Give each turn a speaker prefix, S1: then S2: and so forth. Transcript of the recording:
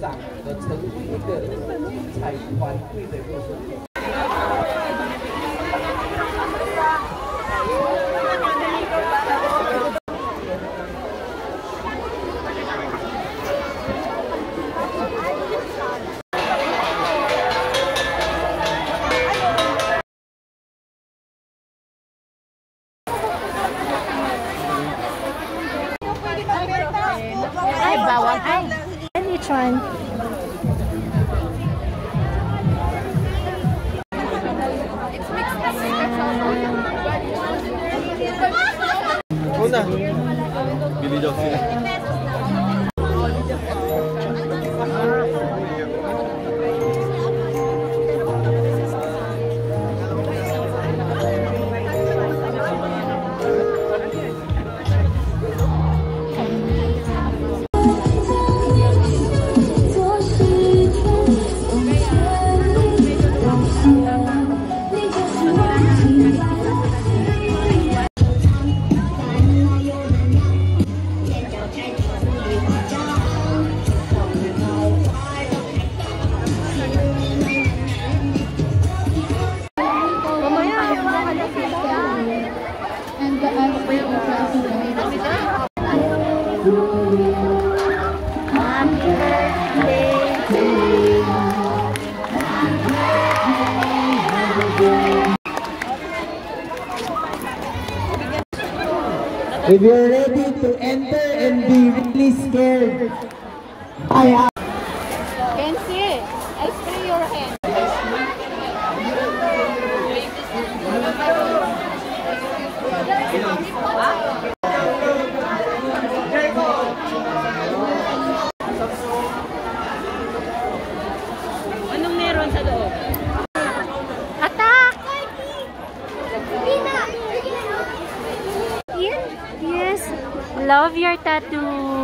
S1: 长的成为一个精彩团队的过程。
S2: Ay, bawang ay. And which one?
S3: Una. Bili daw sila.
S4: If you're ready to enter and be really scared, I have.
S2: Kenzie, I spray your hand.
S5: Anong meron sa loob?
S2: Attack! Yes, love your tattoo.